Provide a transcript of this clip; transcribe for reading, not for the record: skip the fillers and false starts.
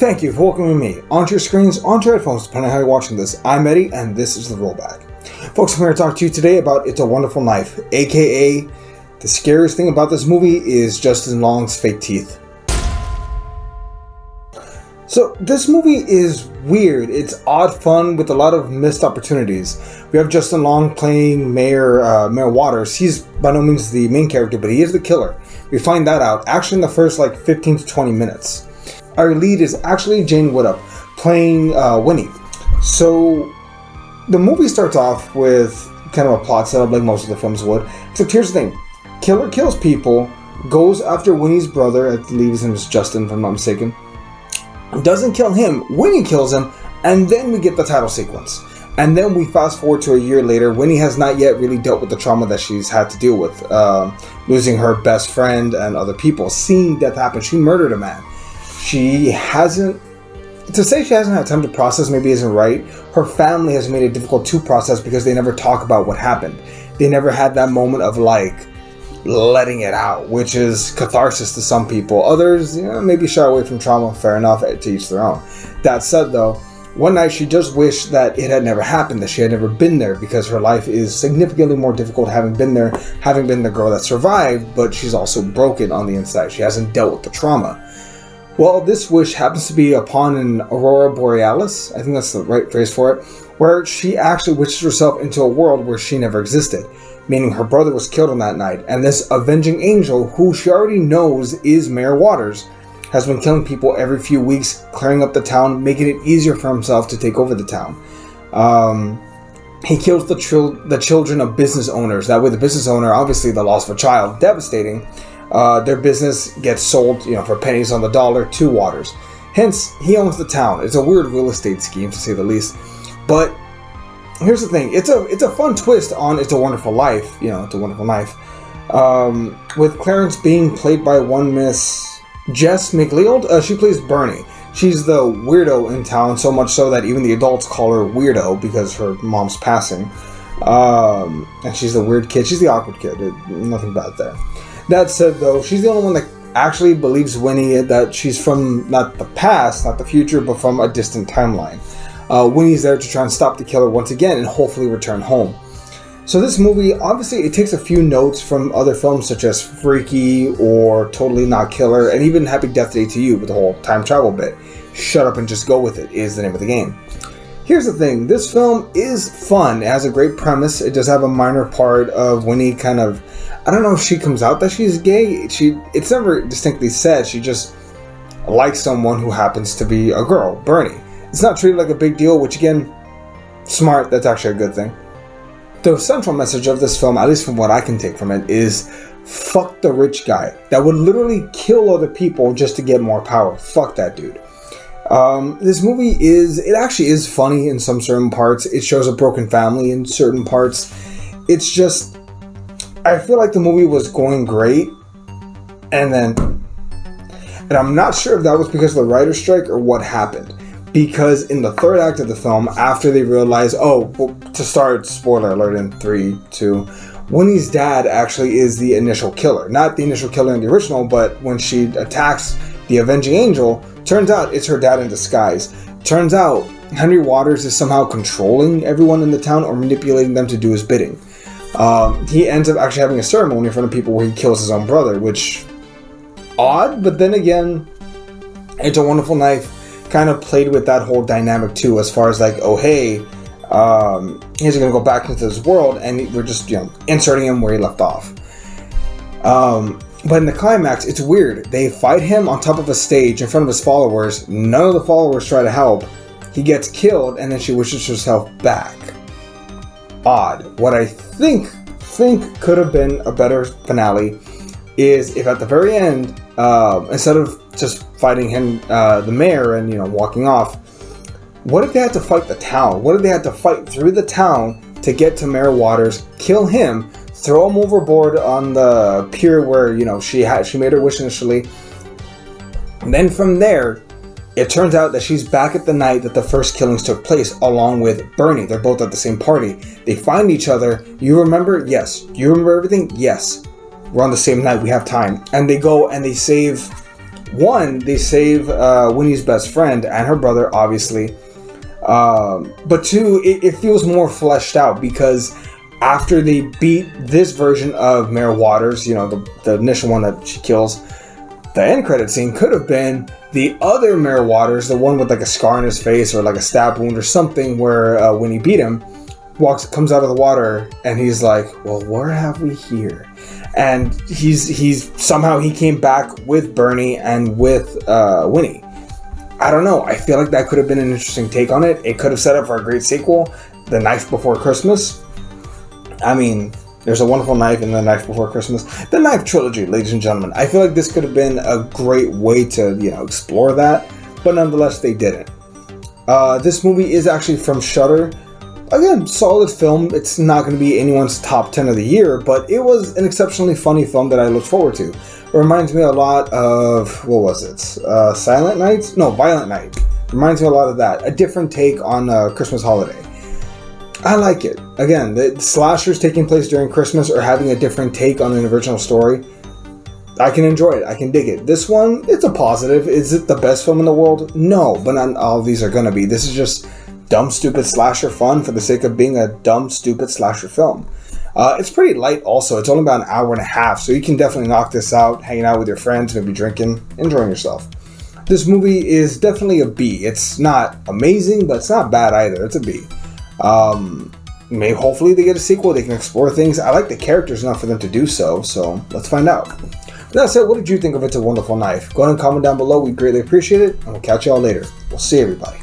Thank you for welcoming me onto your screens, onto your headphones, depending on how you're watching this. I'm Eddie, and this is The Rollback. Folks, I'm here to talk to you today about It's a Wonderful Knife, aka the scariest thing about this movie is Justin Long's fake teeth. So, this movie is weird. It's odd fun with a lot of missed opportunities. We have Justin Long playing Mayor Waters. He's by no means the main character, but he is the killer. We find that out actually in the first 15 to 20 minutes. Our lead is actually Jane Widdop playing Winnie. So the movie starts off with kind of a plot setup like most of the films would. Except here's the thing. Killer kills people, goes after Winnie's brother, I believe his name is Justin if I'm not mistaken. Doesn't kill him, Winnie kills him, and then we get the title sequence. And then we fast forward to a year later. Winnie has not yet really dealt with the trauma that she's had to deal with. Losing her best friend and other people. Seeing death happen. She murdered a man. She hasn't had time to process maybe isn't right. Her family has made it difficult to process because they never talk about what happened. They never had that moment of letting it out, which is catharsis to some people. Others, maybe shy away from trauma. Fair enough, to each their own. That said though, one night she just wished that it had never happened, that she had never been there, because her life is significantly more difficult having been there, having been the girl that survived, but she's also broken on the inside. She hasn't dealt with the trauma. Well, this wish happens to be upon an aurora borealis, I think that's the right phrase for it, where she actually wishes herself into a world where she never existed, meaning her brother was killed on that night, and this avenging angel, who she already knows is Mayor Waters, has been killing people every few weeks, clearing up the town, making it easier for himself to take over the town. He kills the children of business owners. That way the business owner, obviously the loss of a child, devastating. Their business gets sold, for pennies on the dollar to Waters. Hence, he owns the town. It's a weird real estate scheme, to say the least. But here's the thing: it's a fun twist on It's a Wonderful Life. It's a Wonderful Knife. With Clarence being played by one Miss Jess McLeod. She plays Bernie. She's the weirdo in town, so much so that even the adults call her weirdo because her mom's passing. And she's the weird kid. She's the awkward kid. Nothing bad there. That said, though, she's the only one that actually believes Winnie that she's from not the past, not the future, but from a distant timeline. Winnie's there to try and stop the killer once again and hopefully return home. So this movie, obviously, it takes a few notes from other films such as Freaky or Totally Not Killer, and even Happy Death Day to You with the whole time travel bit. Shut up and just go with it is the name of the game. Here's the thing, this film is fun. It has a great premise. It does have a minor part of Winnie kind of, I don't know if she comes out that she's gay. It's never distinctly said. She just likes someone who happens to be a girl, Bernie. It's not treated like a big deal, which again, smart, that's actually a good thing. The central message of this film, at least from what I can take from it, is fuck the rich guy that would literally kill other people just to get more power. Fuck that dude. This movie actually is funny in some certain parts. It shows a broken family in certain parts. It's just, I feel like the movie was going great, and I'm not sure if that was because of the writer's strike or what happened. Because in the third act of the film, after they realize, to start, spoiler alert in 3, 2, Winnie's dad actually is the initial killer. Not the initial killer in the original, but when she attacks the avenging angel, turns out it's her dad in disguise. Turns out Henry Waters is somehow controlling everyone in the town or manipulating them to do his bidding. He ends up actually having a ceremony in front of people where he kills his own brother, which, odd, but then again, It's a Wonderful Knife kind of played with that whole dynamic too, as far as he's gonna go back into this world, and we're just inserting him where he left off. But in the climax, it's weird. They fight him on top of a stage in front of his followers. None of the followers try to help. He gets killed, and then she wishes herself back. Odd. What I think could have been a better finale is if at the very end, instead of just fighting him, the mayor, and walking off, what if they had to fight the town? What if they had to fight through the town to get to Mayor Waters, kill him, throw him overboard on the pier where she made her wish initially, and then from there, it turns out that she's back at the night that the first killings took place, along with Bernie. They're both at the same party. They find each other. You remember? Yes. You remember everything? Yes. We're on the same night. We have time. And they go and they save One, they save Winnie's best friend and her brother, obviously. But two, it feels more fleshed out because after they beat this version of Mayor Waters, you know, the initial one that she kills, the end credit scene could have been the other Mayor Waters, the one with like a scar on his face or like a stab wound or something, where when he beat him, comes out of the water and he's like, well, where have we here? And he's somehow he came back with Bernie and with Winnie. I don't know. I feel like that could have been an interesting take on it. It could have set up for a great sequel, The Knife Before Christmas. I mean, there's a wonderful knife in The Knife Before Christmas. The Knife Trilogy, ladies and gentlemen. I feel like this could have been a great way to, you know, explore that, but nonetheless, they didn't. This movie is actually from Shudder. Again, solid film. It's not going to be anyone's top 10 of the year, but it was an exceptionally funny film that I look forward to. It reminds me a lot of, what was it? Silent Night? No, Violent Night. Reminds me a lot of that. A different take on Christmas holiday. I like it. Again, the slashers taking place during Christmas or having a different take on an original story, I can enjoy it. I can dig it. This one, it's a positive. Is it the best film in the world? No, but not all of these are going to be. This is just dumb, stupid slasher fun for the sake of being a dumb, stupid slasher film. It's pretty light also. It's only about an hour and a half, so you can definitely knock this out, hanging out with your friends, maybe drinking, enjoying yourself. This movie is definitely a B. It's not amazing, but it's not bad either. It's a B. Maybe hopefully they get a sequel. They can explore things. I like the characters enough for them to do so let's find out. With that said, what did you think of It's a Wonderful Knife? Go ahead and comment down below. We greatly appreciate it, and we'll catch y'all later. We'll see everybody.